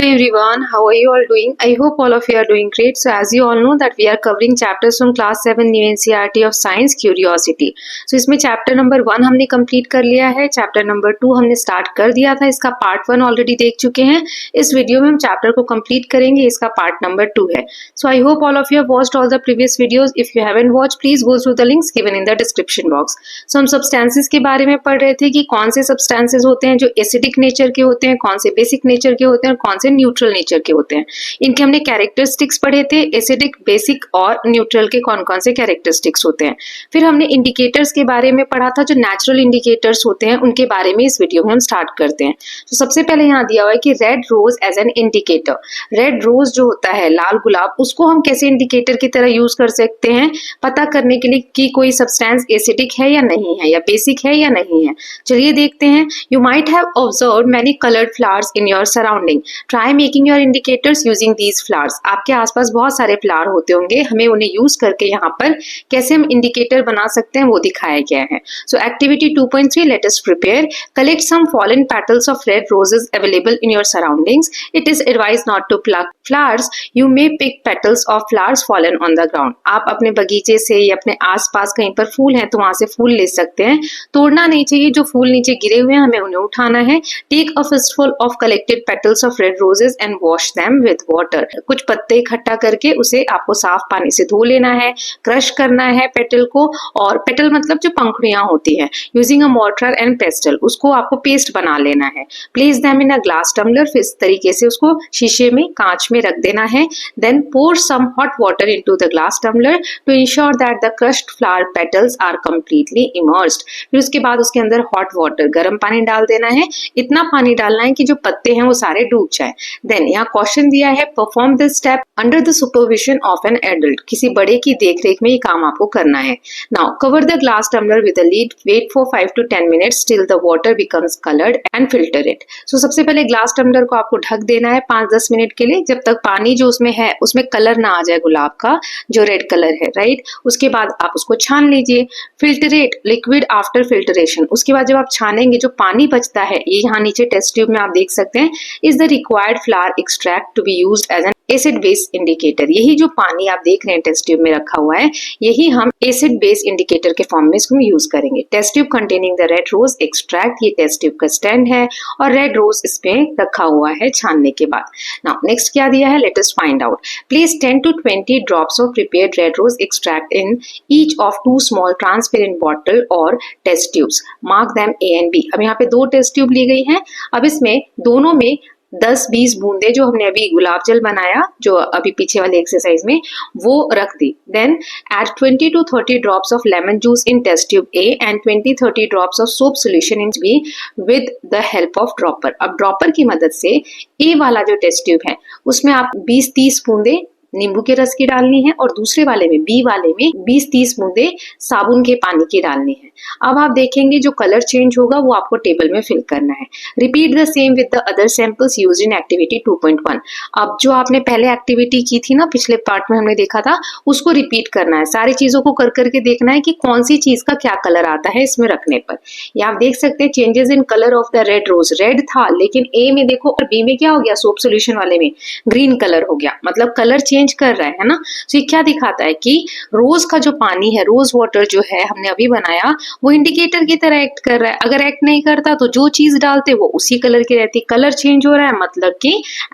Hey everyone, how are you all doing? I hope all of you are doing great. So as you all know that we are covering chapters from class 7 new NCERT of Science Curiosity. So इसमें chapter number 1 हमने complete कर लिया है, chapter number 2 हमने start कर दिया था, इसका पार्ट 1 ऑलरेडी देख चुके हैं. इस वीडियो में हम चैप्टर को कंप्लीट करेंगे, इसका पार्ट नंबर 2 है. So I hope all of you have watched all the previous videos. If you haven't watched please go through the links given in the description box. So हम substances के बारे में पढ़ रहे थे कि कौन से सब्सटेंसेस होते हैं जो एसिडिक नेचर के होते हैं, कौन से बेसिक नेचर के होते हैं और कौन से न्यूट्रल नेचर के होते हैं. इनके हमने कैरेक्टरिस्टिक्स पढ़े थे, एसिडिक, बेसिक और न्यूट्रल के कौन कौन से कैरेक्टरिस्टिक्स होते हैं. फिर हमने इंडिकेटर्स के बारे में पढ़ा था, जो नेचुरल इंडिकेटर्स होते हैं उनके बारे में इस वीडियो में हम स्टार्ट करते हैं. तो सबसे पहले यहाँ दिया हुआ है कि red rose as an indicator. Red rose जो होता है, लाल गुलाब, उसको हम कैसे इंडिकेटर की तरह यूज कर सकते हैं पता करने के लिए कि कोई सब्सटेंस एसिडिक है या नहीं है, या बेसिक है या नहीं है. चलिए देखते हैं. You might have observed many coloured flowers in your surrounding. Try making your indicators using these flowers. आपके आसपास बहुत सारे फ्लावर होते होंगे, हमें उन्हें यूज करके यहाँ पर कैसे हम इंडिकेटर बना सकते हैं वो दिखाया गया है. So activity 2.3, let us prepare. Collect some fallen petals of red roses available in your surroundings. It is advise not to pluck flowers. You may pick petals of flowers fallen on the ground. आप अपने बगीचे से या अपने आसपास कहीं पर फूल हैं तो वहां से फूल ले सकते हैं. तोड़ना नहीं चाहिए, जो फूल नीचे गिरे हुए हैं हमें उन्हें उठाना है. Take a fistful of collected petals of red roses and wash them with water. कुछ पत्ते इकट्ठा करके उसे आपको साफ पानी से धो लेना है. क्रश करना है पेटल को, और पेटल मतलब जो पंखुड़ियां होती हैं. Using a mortar and pestle, उसको आपको पेस्ट बना लेना है. Place them in a glass tumbler. फिर इस तरीके से उसको शीशे में, कांच में रख देना है. Then pour some hot water into the glass tumbler to ensure that the crushed flower petals are completely immersed. फिर उसके बाद उसके अंदर हॉट वाटर, गर्म पानी डाल देना है. इतना पानी डालना है कि जो पत्ते हैं वो सारे डूब जाए. देन यहाँ क्वेश्चन दिया है, perform this step under the supervision of an adult. किसी बड़े की देखरेख में ये काम आपको करना है. Now cover the glass tumbler with a lid. Wait for 5 to 10 minutes till the water becomes coloured and filter it. So सबसे पहले ग्लास टम्बलर को आपको ढक देना है 5-10 मिनट के लिए, जब तक पानी जो उसमें है उसमें कलर ना आ जाए गुलाब का, जो रेड कलर है, राइट. उसके बाद आप उसको छान लीजिए. Filtrate liquid after filtration. उसके बाद जब आप छानेंगे, जो पानी बचता है, ये यहाँ नीचे टेस्ट ट्यूब में आप देख सकते हैं, is the required flower extract to be used as an acid base indicator. यही जो पानी आप देख रहे हैं टेस्ट ट्यूब में रखा हुआ है, यही हम एसिड बेस इंडिकेटर के फॉर्म में इसको यूज करेंगे. Test tube containing the red rose extract. ये टेस्ट ट्यूब का स्टैंड है और रेड रोज इसमें रखा हुआ है छानने के बाद. नाउ नेक्स्ट क्या दिया है, let us find out. Place 10 to 20 drops of prepared red rose extract in each of 2 small transparent bottle और test tubes. Mark them A and B. अब यहाँ पे 2 टेस्ट ट्यूब ली गई हैं. अब इसमें दोनों में 10-20 बूंदे जो हमने अभी गुलाब जल बनाया, जो अभी पीछे वाले एक्सरसाइज में, वो रख दी. Then add 20 to 30 drops of lemon juice in test tube A and 20-30 drops of soap solution in B with the help of dropper. अब ड्रॉपर की मदद से A वाला जो टेस्ट ट्यूब है उसमें आप 20-30 बूंदे नींबू के रस की डालनी है, और दूसरे वाले में, बी वाले में, 20-30 बूंदे साबुन के पानी की डालनी है. अब आप देखेंगे जो कलर चेंज होगा वो आपको टेबल में फिल करना है. Repeat the same with the other samples used in activity 2.1. अब जो आपने पहले एक्टिविटी की थी ना, पिछले पार्ट में हमने देखा था, उसको रिपीट करना है. सारी चीजों को कर करके देखना है कि कौन सी चीज का क्या कलर आता है इसमें रखने पर. ये आप देख सकते हैं changes in colour of the red rose. Red था, लेकिन ए में देखो और बी में क्या हो गया, सोप सोल्यूशन वाले में ग्रीन कलर हो गया, मतलब कलर चेंज कर रहा है ना. तो ये क्या दिखाता है कि रोज का जो पानी है, रोज वाटर जो है हमने अभी बनाया, वो इंडिकेटर की तरह एक्ट कर रहा है. अगर एक्ट नहीं करता तो जो चीज डालते वो उसी कलर की रहती. कलर चेंज हो रहा है मतलब कि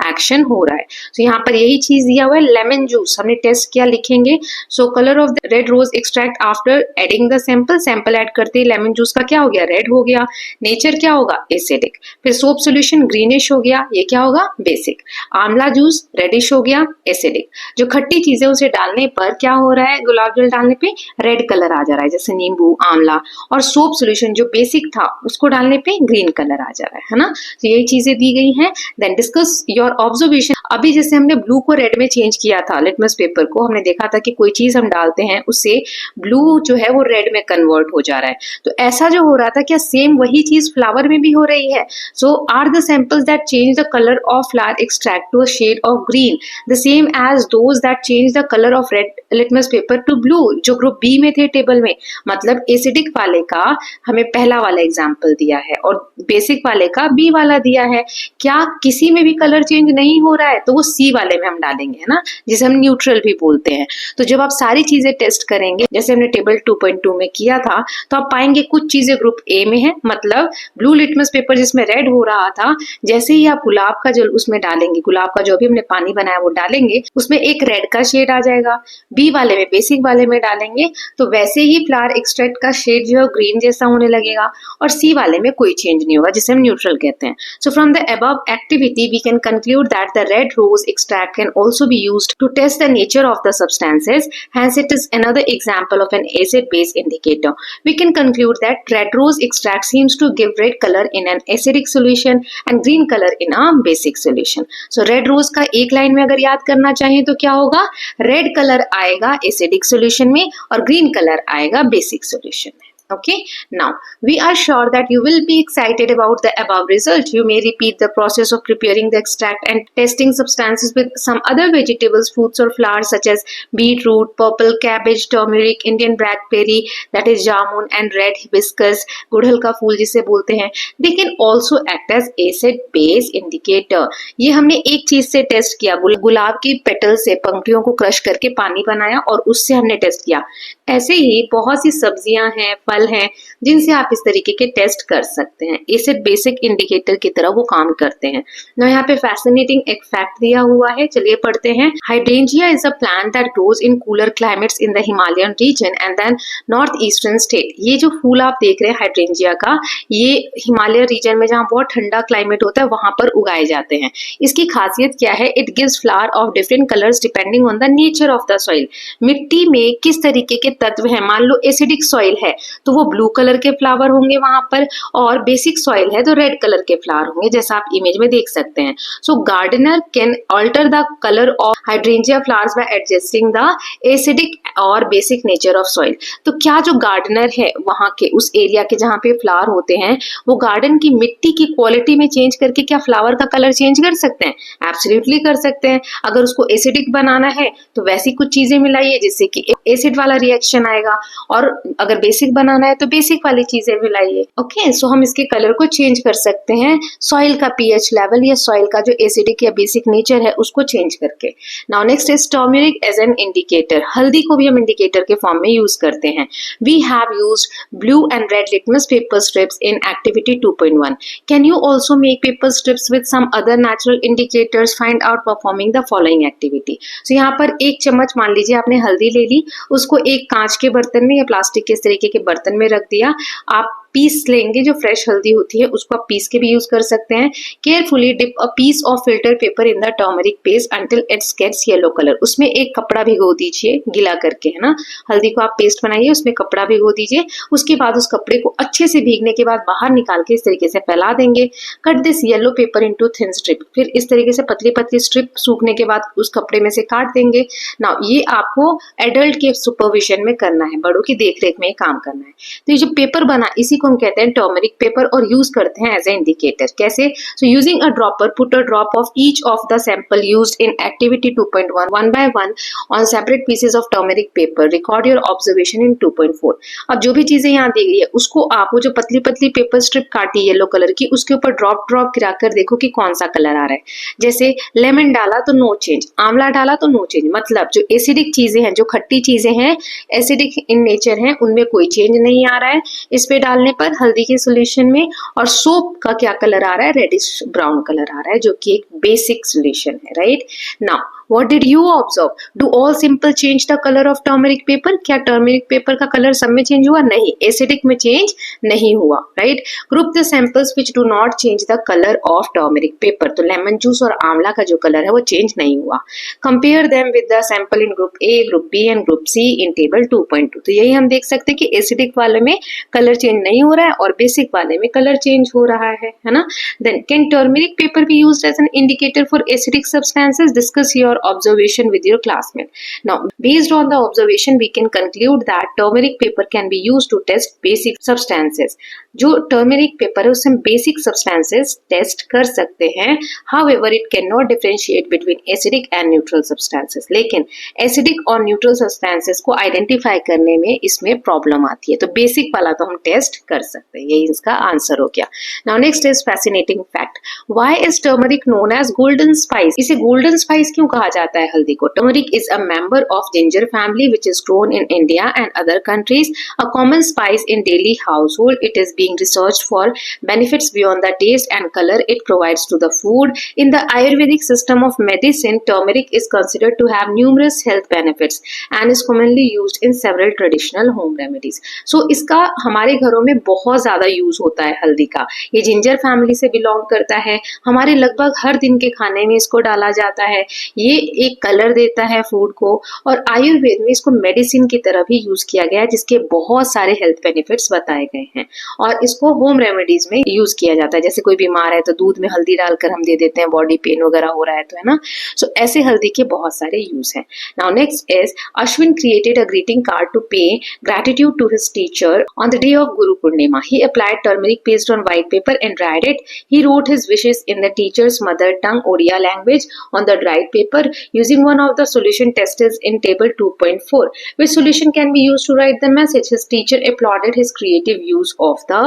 एक्शन हो रहा है. तो यहाँ पर यही चीज दिया हुआ है. लेमन जूस हमने टेस्ट किया, लिखेंगे. So colour of the red rose extract after adding the sample. Sample add करते ही लेमन जूस का क्या हो गया, रेड हो गया. नेचर क्या होगा, एसिडिक. फिर सोप सोल्यूशन ग्रीनिश हो गया, ये क्या होगा, बेसिक. आंवला जूस रेडिश हो गया, एसिडिक. जो खट्टी चीजें उसे डालने पर क्या हो रहा है, गुलाब जल डालने पे रेड कलर आ जा रहा है, जैसे नींबू, आंवला. और सोप सोल्यूशन जो बेसिक था उसको डालने पे ग्रीन कलर आ जा रहा है ना. तो यही चीजें दी गई हैं. Then discuss your observation. अभी जैसे हमने ब्लू को रेड में चेंज किया था, लिटमस पेपर को, हमने देखा था कि कोई चीज हम डालते हैं उससे ब्लू जो है वो रेड में कन्वर्ट हो जा रहा है. तो ऐसा जो हो रहा था, क्या सेम वही चीज फ्लावर में भी हो रही है. So are the samples that change the colour of flower extract to a shade of green the same as those that change the colour of red litmus paper to blue, जो group B में थे table में, मतलब acidic वाले का हमें पहला वाला एग्जाम्पल दिया है और बेसिक वाले का बी वाला दिया है। क्या किसी में भी कलर चेंज नहीं हो रहा है तो वो सी वाले में हम डालेंगे, है ना, जिसे हम न्यूट्रल भी बोलते हैं। तो जब आप सारी चीजें टेस्ट करेंगे जैसे हमने टेबल 2.2 में किया था, तो आप पाएंगे कुछ चीजें ग्रुप ए में है, मतलब ब्लू लिटमस पेपर जिसमें रेड हो रहा था, जैसे ही आप गुलाब का जल उसमें डालेंगे, गुलाब का जो भी हमने पानी बनाया वो डालेंगे, उसमें एक रेड का शेड आ जाएगा। बी वाले में, बेसिक वाले में डालेंगे तो वैसे ही फ्लावर एक्सट्रैक्ट का शेड जो है ग्रीन जैसा होने लगेगा, और सी वाले में कोई चेंज नहीं होगा, जिसे हम न्यूट्रल कहते हैं। So from the above activity we can conclude that the red rose extract can also be used to test the nature of the substances, hence it is another example of an acid base indicator. We can conclude that red rose extract seems to give red color in an acidic solution and green color in a basic solution. So red rose का एक line में अगर याद करना चाहें तो क्या होगा, रेड कलर आएगा एसिडिक सॉल्यूशन में और ग्रीन कलर आएगा बेसिक सॉल्यूशन में। Okay, now we are sure that you will be excited about the above result. You may repeat the process of preparing the extract and testing substances with some other vegetables, fruits or flowers such as beetroot, purple cabbage, turmeric, Indian blackberry, that is jamun, and red hibiscus, गुड़हल का फूल जिसे बोलते हैं। They can also act as acid base indicator. ये हमने एक चीज से टेस्ट किया, गुलाब की पेटल से पंखुड़ियों को क्रश करके पानी बनाया और उससे हमने टेस्ट किया। ऐसे ही बहुत सी सब्जियां हैं, फल हैं, जिनसे आप इस तरीके के टेस्ट कर सकते हैं। एसिड बेसिक इंडिकेटर की तरह वो काम करते हैं ना। यहाँ पे फैसिनेटिंग एक फैक्ट दिया हुआ है, चलिए पढ़ते हैं। Hydrangea is a plant that grows in cooler climates in the Himalayan region and then north eastern state. ये जो फूल आप देख रहे हैं हाइड्रेंजिया का, ये हिमालय रीजन में जहाँ बहुत ठंडा क्लाइमेट होता है वहां पर उगाए जाते हैं। इसकी खासियत क्या है, it gives flower of different colours depending on the nature of the soil. मिट्टी में किस तरीके के तत्व है, मान लो एसिडिक सॉइल है तो वो ब्लू कलर के फ्लावर होंगे वहां पर, और बेसिक सॉइल है तो रेड कलर के फ्लावर होंगे, जैसा आप इमेज में देख सकते हैं। So gardener can alter the colour of hydrangea flowers by adjusting the acidic और बेसिक नेचर ऑफ सॉइल। तो क्या जो गार्डनर है वहां के उस एरिया के जहाँ पे फ्लावर होते हैं, वो गार्डन की मिट्टी की क्वालिटी में चेंज करके क्या फ्लावर का कलर चेंज कर सकते हैं? एब्सोल्युटली कर सकते हैं। अगर उसको एसिडिक बनाना है तो वैसी कुछ चीजें मिलाइए जिससे कि एसिड वाला रिएक्शन आएगा, और अगर बेसिक बनाना है तो बेसिक वाली चीजें मिलाइए। ओके, सो हम इसके कलर को चेंज कर सकते हैं सॉइल का पीएच लेवल या सॉइल का जो एसिडिक या बेसिक नेचर है उसको चेंज करके। Now next is turmeric as an indicator. हल्दी को भी हम इंडिकेटर के फॉर्म में यूज करते हैं। We have used blue and red litmus paper strips in activity 2.1. Can you also make paper strips with some other natural indicators? Find out performing the following activity. So यहाँ पर एक चम्मच मान लीजिए आपने हल्दी ले ली, उसको एक कांच के बर्तन में या प्लास्टिक के इस तरीके के बर्तन में रख दिया। आप पीस लेंगे, जो फ्रेश हल्दी होती है उसको आप पीस के भी यूज कर सकते हैं। Carefully dip a piece of filter paper in the turmeric paste until its gets yellow colour. उसमें एक कपड़ा भिगो दीजिए गीला करके, है ना। हल्दी को आप पेस्ट बनाइए, उसमें कपड़ा भिगो दीजिए। उसके बाद उस कपड़े को अच्छे से भीगने के बाद बाहर निकाल के इस तरीके से फैला देंगे। Cut this yellow paper into thin strip. फिर इस तरीके से पतली पतली स्ट्रिप सूखने के बाद उस कपड़े में से काट देंगे। नाउ ये आपको एडल्ट के सुपरविजन में करना है, बड़ों की देखरेख में काम करना है। तो ये जो पेपर बना इसी को हम कहते हैं टर्मरिक पेपर और यूज करते हैं एज ए इंडिकेटर। कैसे? So using a dropper, put a drop of each of the sample used in activity 2.1 one by one on separate pieces of turmeric paper. Record your observation in 2.4. अब जो भी चीजें यहाँ दी गई है उसको आप वो जो पतली पतली पेपर स्ट्रिप काटी येलो कलर की, उसके ऊपर ड्रॉप गिरा कर देखो कि कौन सा कलर आ रहा है। जैसे लेमन डाला तो नो चेंज, आंवला डाला तो नो चेंज, मतलब जो एसिडिक चीजें हैं, जो खट्टी चीजें हैं, एसिडिक इन नेचर हैं, उनमें कोई चेंज नहीं आ रहा है इस पे डालने पर हल्दी के सोल्यूशन में। और सोप का क्या कलर आ रहा है? रेडिश ब्राउन कलर आ रहा है, जो कि एक बेसिक सोल्यूशन है, right. Now What did you observe? Do all simple change the color of turmeric paper? क्या turmeric paper का कलर सब में चेंज हुआ? नहीं, एसिडिक में चेंज नहीं हुआ, right. Group the samples which do not change the color of turmeric paper. तो लेमन जूस और आंवला का जो कलर है वो चेंज नहीं हुआ। Compare them with the sample in group A, group B and group C in table 2.2. तो यही हम देख सकते हैं कि एसिडिक वाले में कलर चेंज नहीं हो रहा है और बेसिक वाले में कलर चेंज हो रहा है ना। Then can turmeric paper be used as an indicator for acidic substances? Discuss your your observation with your classmate. Now, based on the observation, we can conclude that turmeric paper can be used to test basic substances. जो turmeric paper है उससे हम basic substances test कर सकते हैं. However it can not differentiate between acidic and neutral substances. लेकिन acidic और neutral substances को आइडेंटिफाई करने में इसमें प्रॉब्लम आती है. तो बेसिक वाला तो हम टेस्ट कर सकते हैं. यही इसका आंसर हो गया. Now next is fascinating fact. Why is turmeric known as golden spice? इसे गोल्डन स्पाइस क्यों कहा जाता है हल्दी को? Turmeric is a member of ginger family which is grown in India and other countries. A common spice in daily household. It is being researched for benefits beyond the taste and color it provides to the food. In the Ayurvedic system of medicine, turmeric is considered to have numerous health benefits and is commonly used in several traditional home remedies. So इसका हमारे घरों में बहुत ज़्यादा use होता है हल्दी का. ये जिंजर फैमिली से बिलोंग करता है. हमारे लगभग हर दिन के खाने में इसको डाला जाता है. ये एक कलर देता है फूड को और आयुर्वेद में इसको मेडिसिन की तरह भी यूज किया गया है जिसके बहुत सारे हेल्थ बेनिफिट्स बताए गए हैं. और इसको होम रेमेडीज में यूज किया जाता है. जैसे कोई बीमार है तो दूध में हल्दी डालकर हम दे देते हैं, बॉडी पेन वगैरह हो रहा है तो, है ना. सो ऐसे हल्दी के बहुत सारे यूज हैं. Now next is Ashwin created a greeting card to pay gratitude to his teacher on the day of Guru Purnima. He applied turmeric paste on white paper and dried it. He wrote his wishes in the teacher's mother tongue Odia language on the dried paper using one of the solution tested in table 2.4. which solution can be used to write the message? His teacher applauded his creative use of the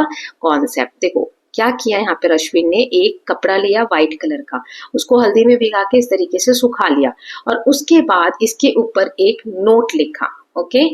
concept. देखो क्या किया यहाँ पे अश्विन ने, एक कपड़ा लिया white colour का, उसको हल्दी में भिगा के इस तरीके से सुखा लिया और उसके बाद इसके ऊपर एक नोट लिखा. ओके,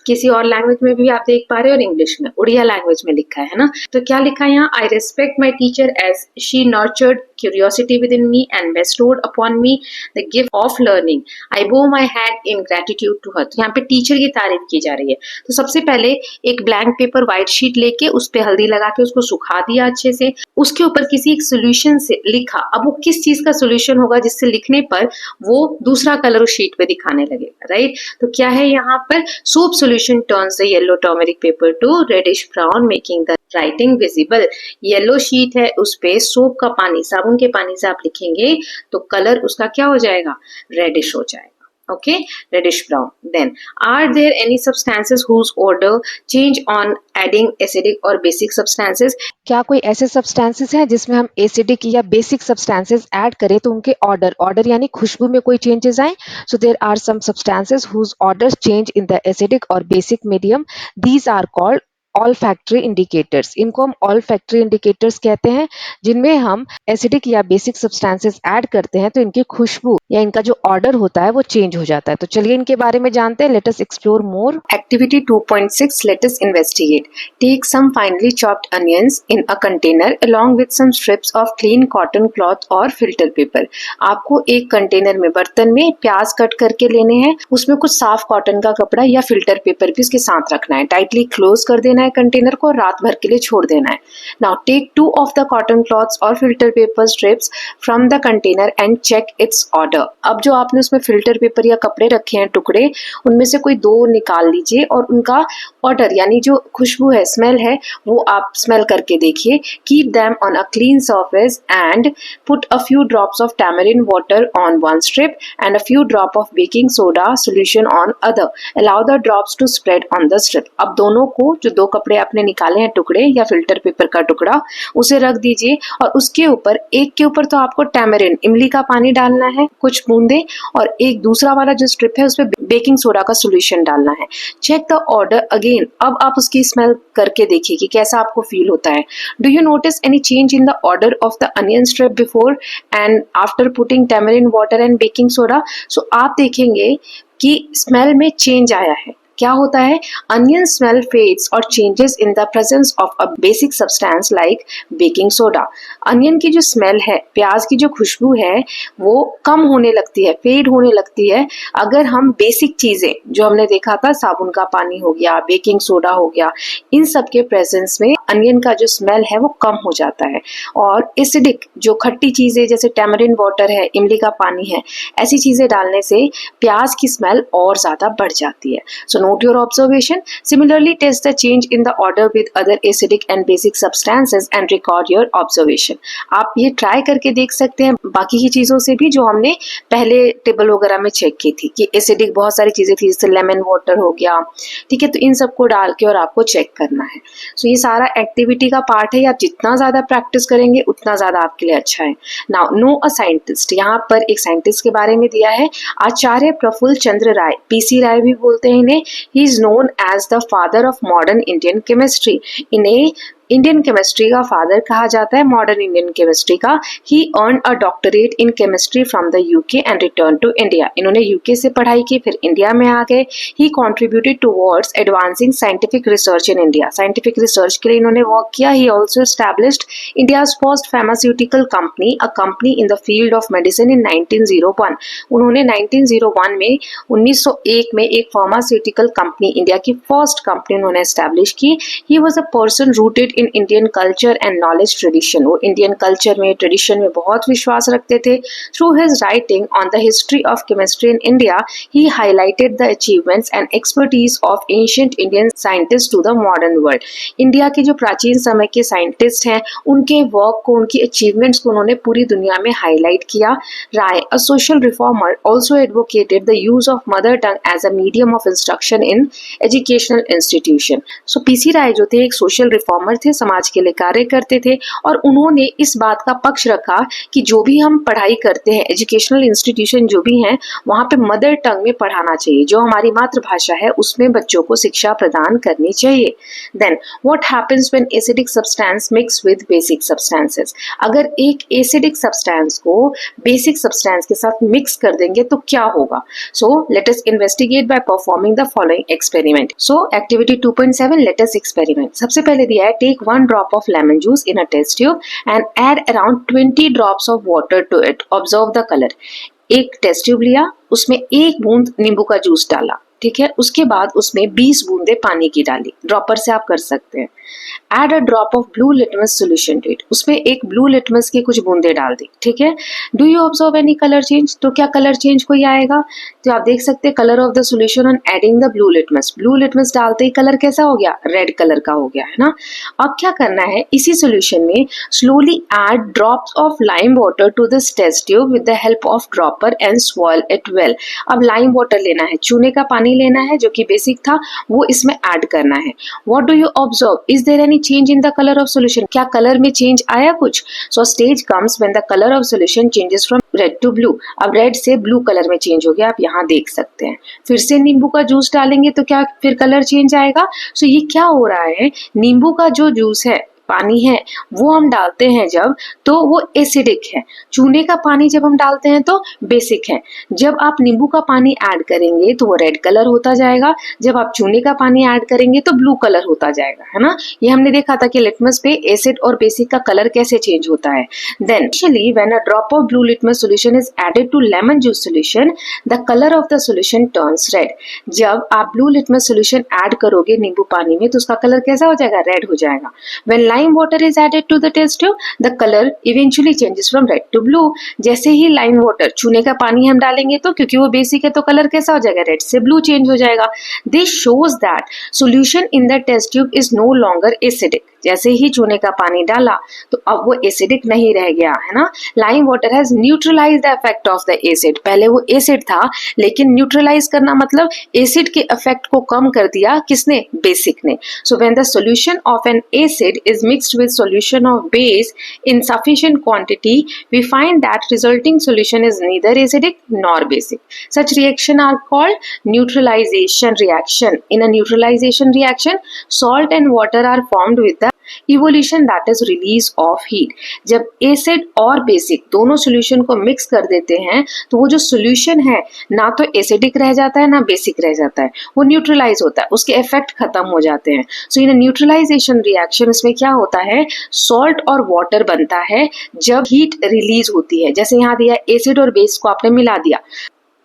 किसी और लैंग्वेज में भी आप देख पा रहे हो और इंग्लिश में, उड़िया लैंग्वेज में लिखा है ना. तो क्या लिखा है यहाँ? I respect my teacher as she nurtured curiosity within me and bestowed upon me the gift of learning. I bow my head in gratitude to her. यहाँ पे टीचर की तारीफ की जा रही है. तो सबसे पहले एक ब्लैंक पेपर व्हाइट शीट लेके उस पे हल्दी लगा के उसको सुखा दिया अच्छे से. उसके ऊपर किसी एक सोल्यूशन से लिखा. अब वो किस चीज का सोल्यूशन होगा जिससे लिखने पर वो दूसरा कलर उस शीट पे दिखाने लगेगा, राइट. तो क्या है यहाँ पर? Soap solution turns the yellow turmeric paper to reddish brown making the writing visible. Yellow sheet है, उस पे सोप का पानी, साबुन के पानी से आप लिखेंगे तो कलर उसका क्या हो जाएगा? रेडिश हो जाएगा. Okay, reddish brown. Then, are there any substances whose odor change on adding acidic or basic substances? क्या कोई ऐसे सब्सटेंसेस हैं जिसमें हम एसिडिक या बेसिक सब्सटेंसेस ऐड करें तो उनके ऑर्डर यानी खुशबू में कोई चेंजेस आए? So there are some substances whose odours change in the acidic और basic medium. These are called olfactory indicators. इनको हम ऑल फैक्ट्री इंडिकेटर्स कहते हैं, जिनमें हम एसिडिक या बेसिक सब्सटेंसेस ऐड करते हैं तो इनकी खुशबू या इनका जो ऑर्डर होता है वो चेंज हो जाता है. तो चलिए इनके बारे में जानते हैं. Let us explore more. Activity 2.6. Let us investigate. Take some finely chopped onions in a container along with some strips of clean cotton cloth or filter paper. आपको एक कंटेनर में, बर्तन में प्याज कट करके लेने हैं, उसमें कुछ साफ कॉटन का कपड़ा या फिल्टर पेपर भी उसके साथ रखना है. टाइटली क्लोज कर देना है कंटेनर को, रात भर के लिए छोड़ देना है. Now take 2 of the cotton cloths or filter paper strips from the container and check its odor. अब जो आपने उसमें फिल्टर पेपर या कपड़े रखे हैं टुकड़े, उनमें से कोई 2 निकाल लीजिए और उनका ऑर्डर यानी जो खुशबू है, स्मेल है, वो आप स्मेल करके देखिए. Keep them on a clean surface and put a few drops of tamarind water on one strip and a few drop of baking soda solution on other. Allow the drops to spread on the strip. अब दोनों को, जो 2 कपड़े आपने निकाले हैं टुकड़े या फिल्टर पेपर का टुकड़ा, उसे रख दीजिए और उसके ऊपर, एक के ऊपर तो आपको टैमरिन, इमली का पानी डालना है कुछ बूंदे, और एक दूसरा वाला जो स्ट्रिप है उसपे बेकिंग सोडा का सॉल्यूशन डालना है. Check the order again. अब आप उसकी स्मेल करके देखिए कि कैसा आपको फील होता है. Do you notice any change in the odour of the onion strip before and after putting tamarind water and baking soda? So आप देखेंगे कि स्मेल में चेंज आया है. क्या होता है? अनियन स्मेल फेड्स और changes in the presence of a basic substance like baking soda. Onion की जो स्मेल है, प्याज की जो खुशबू है, वो कम होने लगती है, फेड होने लगती है अगर हम बेसिक चीजें जो हमने देखा था, साबुन का पानी हो गया, बेकिंग सोडा हो गया, इन सब के प्रेजेंस में अनियन का जो स्मेल है वो कम हो जाता है. और एसिडिक जो खट्टी चीजें जैसे टैमरिन वाटर है, इमली का पानी है, ऐसी चीजें डालने से प्याज की स्मेल और ज्यादा बढ़ जाती है. सो Note your observation. Similarly, test the change in the order with other acidic and basic substances and record your observation. आप ये ट्राई करके देख सकते हैं बाकी की चीज़ों से भी जो हमने पहले टेबल वगैरह में चेक की थी कि एसिडिक बहुत सारी चीज़ें थी, जैसे लेमन वाटर हो गया, ठीक है, तो इन सबको डाल के और आपको चेक करना है। सो ये सारा एक्टिविटी का पार्ट है, आप जितना ज़्यादा प्रैक्टिस करेंगे उतना ज़्यादा आपके लिए अच्छा है। नाउ नो अ साइंटिस्ट, यहाँ पर एक साइंटिस्ट के बारे में दिया है, आचार्य प्रफुल्ल चंद्र राय, पीसी राय भी बोलते हैं इन्हें। He is known as the father of modern Indian chemistry. इन्हें इंडियन केमिस्ट्री का फादर कहा जाता है, मॉडर्न इंडियन केमिस्ट्री का। He earn a doctorate in chemistry from the UK and return to India. इन्होंने यूके से पढ़ाई की, फिर इंडिया में आ गए। He contributed towards advancing scientific research in India. Scientific research के लिए इन्होंने वर्क किया। He also established India's first pharmaceutical company, a company in the field of medicine in 1901। उन्होंने 1901 में 1901 में एक फार्मास्यूटिकल कंपनी, इंडिया की फर्स्ट कंपनी उन्होंने एस्टैब्लिश की। He was a person rooted in Indian culture and knowledge tradition. वो Indian culture में, tradition में बहुत विश्वास रखते थे। Through his writing on the history of chemistry in India, he highlighted the achievements and expertise of ancient Indian scientist to the modern world. India के जो प्राचीन समय के साइंटिस्ट हैं, उनके वर्क को, उनकी अचीवमेंट्स को उन्होंने पूरी दुनिया में हाईलाइट किया। Ray, a social reformer, also advocated the use of mother tongue as a medium of instruction in educational institution. So PC Ray जो थे एक सोशल रिफॉर्मर थे, समाज के लिए कार्य करते थे, और उन्होंने इस बात का पक्ष रखा कि जो भी हम पढ़ाई करते हैं, एजुकेशनल इंस्टीट्यूशन जो भी हैं, वहाँ पे मदर टंग में पढ़ाना चाहिए, जो हमारी मातृभाषा है उसमें बच्चों को शिक्षा प्रदान करनी चाहिए। Then what happens when acidic substance mix with basic substances. अगर एक एसिडिक सब्सटेंस को बेसिक सब्सटेंस के साथ मिक्स कर देंगे तो क्या होगा? So let us investigate by performing the following experiment. So activity 2.7, let us experiment. सबसे पहले दिया है, take 1 drop of lemon juice in a test tube and add around 20 drops of water to it. Observe the color. एक test tube लिया, उसमें 1 बूंद नींबू का जूस डाला, ठीक है, उसके बाद उसमें 20 बूंदे पानी की डाली। ड्रॉपर से आप कर सकते हैं। Add a drop of blue litmus solution to it. उसमें एक ब्लू लिटमस की कुछ बूंदे डाल दी, ठीक है। Do you observe any colour change? तो क्या कलर चेंज कोई आएगा? तो आप देख सकते हैं colour of the solution on adding the blue litmus. Blue litmus डालते ही कलर कैसा हो गया? रेड कलर का हो गया, है ना। अब क्या करना है, इसी सोल्यूशन में slowly add drops of lime water to this test tube with the help of dropper and swirl it well. अब लाइम वाटर लेना है, चूने का पानी लेना है जो कि बेसिक था, वो इसमें ऐड करना है। What do you observe? Is there any change in the colour of solution? क्या कलर में चेंज आया कुछ? So stage comes when the colour of solution changes from red to blue. अब रेड से ब्लू कलर में change हो गया, आप यहाँ देख सकते हैं। फिर से नींबू का जूस डालेंगे तो क्या फिर कलर चेंज आएगा? सो ये क्या हो रहा है, नींबू का जो जूस है, पानी है, वो हम डालते हैं जब, तो वो एसिडिक है। चूने का पानी जब हम डालते हैं तो बेसिक है। जब आप नींबू का पानी ऐड करेंगे तो वो रेड कलर होता जाएगा, जब आप चूने का पानी ऐड करेंगे तो ब्लू कलर होता जाएगा, है ना। ये हमने देखा था कि लिटमस पे एसिड और बेसिक का कलर कैसे चेंज होता है। Then initially when a drop of blue litmus solution is added to lemon juice solution, the colour of the solution turns red. जब आप ब्लू लिटमस सॉल्यूशन ऐड करोगे नींबू पानी में तो उसका कलर कैसा हो जाएगा? रेड हो जाएगा। When lime water is added to the test tube, the color eventually changes from red to blue. जैसे ही lime water, चूने का पानी हम डालेंगे तो क्योंकि वो बेसिक है तो कलर कैसा हो जाएगा? रेड से ब्लू चेंज हो जाएगा। This shows that solution in the test tube is no longer acidic. जैसे ही चूने का पानी डाला तो अब वो एसिडिक नहीं रह गया, है ना। Lime water has neutralize the effect of the acid. पहले वो एसिड था, लेकिन न्यूट्रलाइज करना मतलब एसिड के इफेक्ट को कम कर दिया, किसने? बेसिक ने। So when the solution of N acid is mixed with solution of base in sufficient quantity, we find that resulting solution is neither acidic nor basic. Such reaction are called neutralization reaction. In a neutralization reaction, salt and water are formed with the evolution, that is release of heat. जब acid और basic दोनों solution को mix कर देते हैं तो वो जो सॉल्यूशन है ना तो एसिडिक रह जाता है ना बेसिक रह जाता है, वो न्यूट्रलाइज होता है, उसके इफेक्ट खत्म हो जाते हैं। सो इन न्यूट्रलाइजेशन रिएक्शन इसमें क्या होता है, सॉल्ट और वाटर बनता है जब हीट रिलीज होती है। जैसे यहाँ दिया एसिड और बेस को आपने मिला दिया,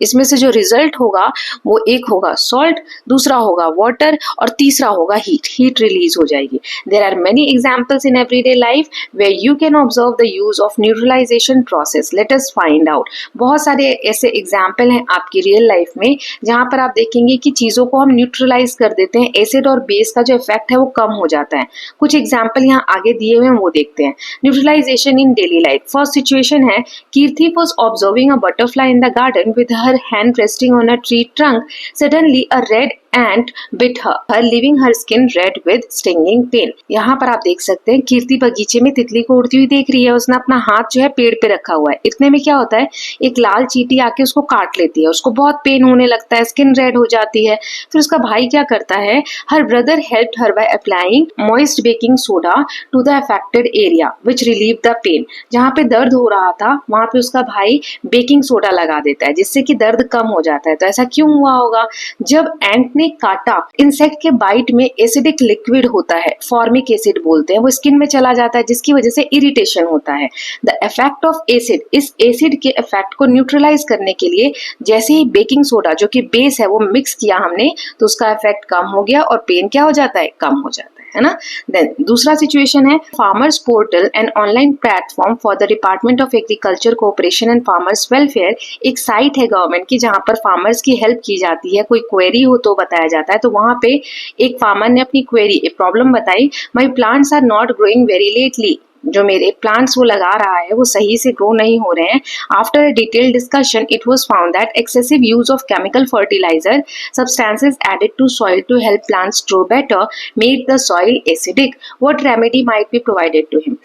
इसमें से जो रिजल्ट होगा वो एक होगा सॉल्ट, दूसरा होगा वाटर और तीसरा होगा हीट रिलीज हो जाएगी। There are many examples in everyday life where you can observe the use of neutralization process. Let us find out. बहुत सारे ऐसे एग्जाम्पल हैं आपकी रियल लाइफ में जहां पर आप देखेंगे कि चीजों को हम न्यूट्रलाइज कर देते हैं, एसिड और बेस का जो इफेक्ट है वो कम हो जाता है। कुछ एग्जाम्पल यहाँ आगे दिए हुए हैं वो देखते हैं। न्यूट्रलाइजेशन इन डेली लाइफ। फर्स्ट सिचुएशन है, कीर्ति was observing a butterfly in the garden with her hand resting on a tree trunk. Suddenly a red ant bit her, leaving her skin red with stinging pain. यहाँ पर आप देख सकते हैं कीर्ति बगीचे में तितली को उड़ती हुई देख रही है। उसने अपना हाथ जो है पेड़ पे रखा हुआ है। इतने में क्या होता है, एक लाल चींटी आके उसको काट लेती है। उसको बहुत पेन होने लगता है, स्किन रेड हो जाती है। फिर उसका भाई क्या करता है, her brother helped her by applying moist baking soda to the affected area which relieve the pain. जहाँ पे दर्द हो रहा था वहां पे उसका भाई बेकिंग सोडा लगा देता है जिससे कि दर्द कम हो जाता है। तो ऐसा क्यों हुआ होगा, जब एंट ने काटा, इंसेक्ट के बाइट में एसिडिक लिक्विड होता है, फॉर्मिक एसिड बोलते हैं, वो स्किन में चला जाता है जिसकी वजह से इरिटेशन होता है। द इफेक्ट ऑफ एसिड, इस एसिड के इफेक्ट को न्यूट्रलाइज करने के लिए जैसे ही बेकिंग सोडा जो कि बेस है वो मिक्स किया हमने तो उसका इफेक्ट कम हो गया और पेन क्या हो जाता है, कम हो जाता है ना। देन दूसरा सिचुएशन है, farmers portal and online platform for the department of agriculture cooperation and farmers welfare. एक साइट है गवर्नमेंट की जहां पर फार्मर्स की हेल्प की जाती है, कोई क्वेरी हो तो बताया जाता है। तो वहां पे एक फार्मर ने अपनी क्वेरी, एक प्रॉब्लम बताई, my plants are not growing very lately, जो मेरे प्लांट्स वो लगा रहा है वो सही से ग्रो नहीं हो रहे हैं। After a detailed discussion it was found that excessive use of chemical fertilizer substances added to soil to help plants grow better made the soil acidic. What remedy might be provided to him.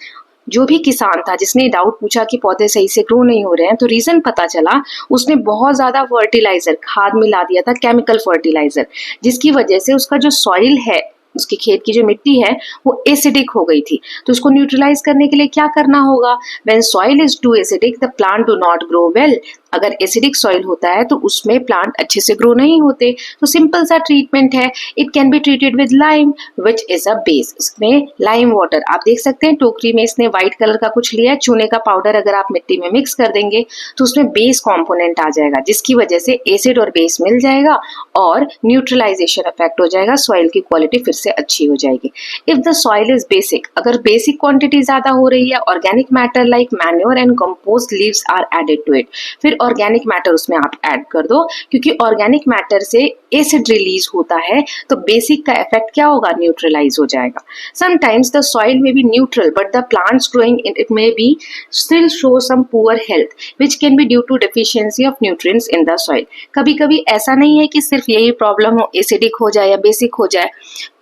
जो भी किसान था जिसने doubt पूछा कि पौधे सही से ग्रो नहीं हो रहे हैं तो रीजन पता चला, उसने बहुत ज्यादा फर्टिलाइजर, खाद मिला दिया था, केमिकल फर्टिलाइजर, जिसकी वजह से उसका जो सॉइल है, उसके खेत की जो मिट्टी है वो एसिडिक हो गई थी। तो उसको न्यूट्रलाइज करने के लिए क्या करना होगा, when soil is too acidic the plant do not grow well. अगर एसिडिक सॉइल होता है तो उसमें प्लांट अच्छे से ग्रो नहीं होते। तो सिंपल सा ट्रीटमेंट है, it can be treated with lime which is a base. इसमें लाइम वाटर आप देख सकते हैं, टोकरी में इसने व्हाइट कलर का कुछ लिया है, चूने का पाउडर अगर आप मिट्टी में मिक्स कर देंगे तो उसमें बेस कॉम्पोनेंट आ जाएगा जिसकी वजह से एसिड और बेस मिल जाएगा और न्यूट्रलाइजेशन इफेक्ट हो जाएगा, सॉइल की क्वालिटी फिर से अच्छी हो जाएगी। If the soil is basic, अगर बेसिक क्वांटिटी ज्यादा हो रही है, organic matter like manure and compost leaves are added to it. फिर ऑर्गेनिक मैटर उसमें आप ऐड कर दो, क्योंकि ऑर्गेनिक मैटर से एसिड रिलीज होता है तो बेसिक का इफेक्ट क्या होगा, न्यूट्रलाइज हो जाएगा। Sometimes the soil may be neutral but the plants growing in it may be still show some poor health which can be due to deficiency of nutrients in the soil. कभी कभी ऐसा नहीं है कि सिर्फ यही प्रॉब्लम हो, acidic हो जाए या बेसिक हो जाए,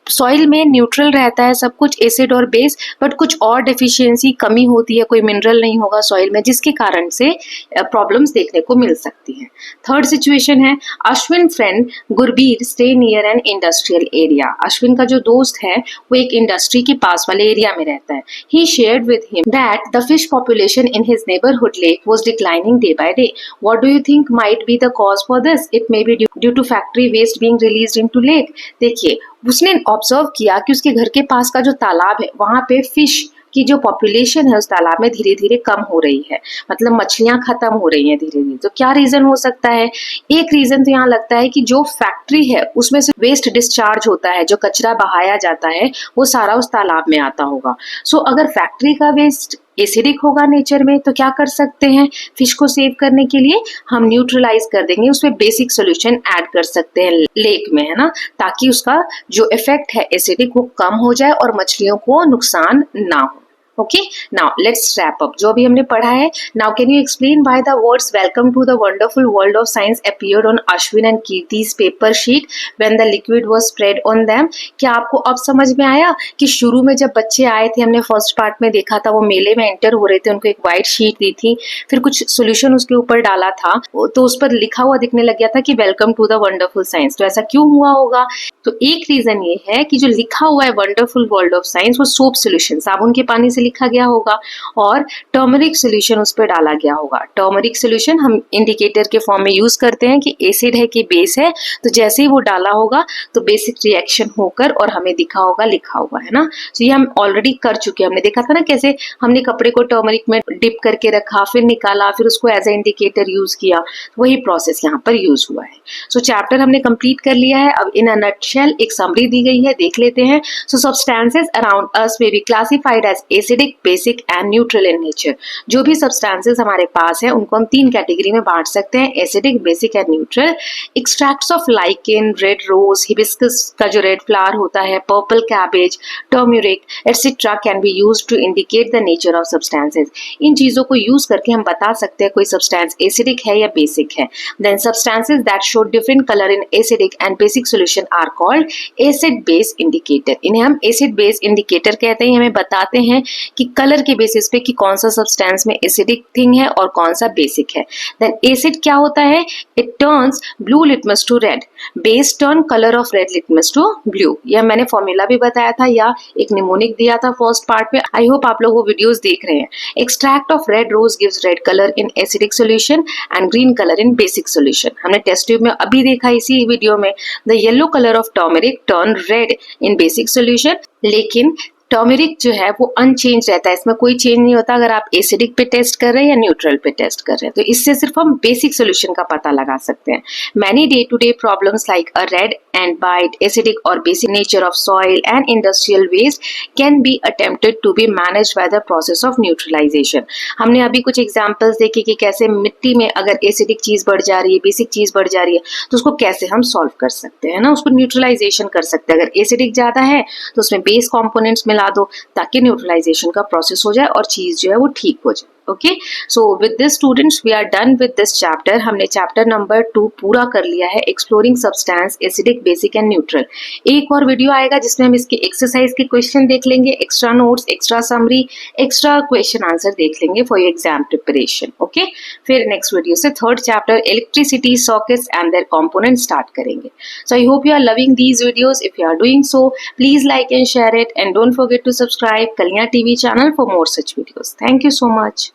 सॉइल में न्यूट्रल रहता है सब कुछ, एसिड और बेस, बट कुछ और डेफिशिएंसी, कमी होती है, कोई मिनरल नहीं होगा सॉइल में जिसके कारण से प्रॉब्लम्स देखने को मिल सकती हैं। थर्ड सिचुएशन है, Ashwin friend Gurbir stay near an industrial area. Ashwin का जो दोस्त है वो एक इंडस्ट्री के पास वाले एरिया में रहता है। He shared with him that the fish population in his neighbourhood lake was declining day by day. What do you think might be the cause for this? It may be due to factory waste being released into lake. देखिए, उसने observe किया कि उसके घर के पास का जो तालाब है वहां पे फिश की जो पॉपुलेशन है उस तालाब में धीरे धीरे कम हो रही है, मतलब मछलियां खत्म हो रही हैं धीरे धीरे। तो क्या रीजन हो सकता है? एक रीजन तो यहाँ लगता है कि जो फैक्ट्री है उसमें से वेस्ट डिस्चार्ज होता है, जो कचरा बहाया जाता है वो सारा उस तालाब में आता होगा। सो अगर फैक्ट्री का वेस्ट एसिडिक होगा नेचर में तो क्या कर सकते हैं, फिश को सेव करने के लिए हम न्यूट्रलाइज कर देंगे, उसमें बेसिक सोल्यूशन ऐड कर सकते हैं लेक में, है ना, ताकि उसका जो इफेक्ट है एसिडिक वो कम हो जाए और मछलियों को नुकसान ना हो। Okay, now let's wrap up. जो भी हमने पढ़ा है, now can you explain why the words "Welcome to the wonderful world of science" appeared on Ashwin and Kirti's paper sheet when the liquid was spread on them? क्या आपको अब समझ में आया कि शुरू में जब बच्चे आए थे, हमने फर्स्ट पार्ट में देखा था, वो मेले में एंटर हो रहे थे, उनको एक व्हाइट शीट दी थी, फिर कुछ सोल्यूशन उसके ऊपर डाला था, तो उस पर लिखा हुआ दिखने लग गया था कि welcome to the wonderful science. तो ऐसा क्यों हुआ होगा? तो एक रीजन ये है कि जो लिखा हुआ है वंडरफुल वर्ल्ड ऑफ साइंस वो सोप सोल्यूशन, साबुन के पानी से लिखा गया होगा और टर्मरिक सोल्यूशन उस पर डाला गया होगा। टर्मरिक सोल्यूशन हम इंडिकेटर के फॉर्म में यूज करते हैं कि एसिड है कि बेस है, तो जैसे ही वो डाला होगा तो बेसिक रिएक्शन होकर और हमें दिखा होगा, लिखा हुआ है ना। तो ये हम ऑलरेडी कर चुके हैं, हमने देखा था ना कैसे हमने कपड़े को टर्मरिक में डिप करके रखा, फिर निकाला, फिर उसको एज ए इंडिकेटर यूज किया, वही प्रोसेस यहाँ पर यूज हुआ है। सो चैप्टर हमने कंप्लीट कर लिया है। अब इन अ नटशेल एक समरी दी गई है, देख लेते हैं। So substances around us may be classified as acidic, basic and neutral in nature. जो भी सब्सटेंसेस हमारे पास है उनको हम 3 कैटेगरी में बांट सकते हैं, acidic, basic and neutral. Extracts of lichen, red rose, hibiscus का जो रेड फ्लावर होता है, purple cabbage, turmeric etcetera can be used to indicate the nature of substances. इन चीजों को यूज करके हम बता सकते हैं कोई सब्सटेंस एसिडिक है या बेसिक है। Then substances that show different colour in acidic and basic solution are called acid base indicator. इन्हें हम एसिड बेस इंडिकेटर कहते हैं। हमें बताते हैं कि कलर के बेसिस पे कि कौन सा सब्सटेंस में एसिडिक थिंग है और कौन सा बेसिक है। देन एसिड क्या होता है, it turns blue litmus to red, base turn colour of red litmus to blue. यह मैंने फॉर्मूला भी बताया था या एक निमोनिक दिया था फर्स्ट पार्ट में। आई होप आप लोग वो वीडियोस देख रहे हैं। Extract of red rose gives red colour in acidic solution and green colour in basic solution. हमने टेस्ट ट्यूब में अभी देखा इसी वीडियो में, the yellow colour of turmeric turn red in basic solution. लेकिन टर्मरिक जो है वो अनचेंज रहता है, इसमें कोई चेंज नहीं होता अगर आप एसिडिक पे टेस्ट कर रहे हैं या न्यूट्रल पे टेस्ट कर रहे हैं। तो इससे सिर्फ हम बेसिक सोल्यूशन का पता लगा सकते हैं। Many day to day problems like a red ant bite, acidic और basic nature of soil and industrial waste can be attempted to be managed by the process of neutralisation. हमने अभी कुछ examples देखे कि कैसे मिट्टी में अगर एसिडिक चीज बढ़ जा रही है, बेसिक चीज बढ़ जा रही है, तो उसको कैसे हम सॉल्व कर सकते हैं ना, उसको न्यूट्रलाइजेशन कर सकते हैं। अगर एसिडिक ज्यादा है तो उसमें बेस कॉम्पोनेंट्स मिला दो ताकि न्यूट्रलाइजेशन का प्रोसेस हो जाए और चीज जो है वो ठीक हो जाए। Okay, so with this students we are done with this chapter. हमने चैप्टर नंबर 2 पूरा कर लिया है, exploring substance acidic, basic and neutral. एक और वीडियो आएगा जिसमें हम इसके एक्सरसाइज के क्वेश्चन देख लेंगे, extra notes, extra summary, extra question answer देख लेंगे for your exam preparation. Okay, फिर नेक्स्ट वीडियो से 3rd chapter electricity, sockets and their components start करेंगे। So I hope you are loving these videos. If you are doing so please like and share it and don't forget to subscribe Kalyan TV channel for more such videos. Thank you so much.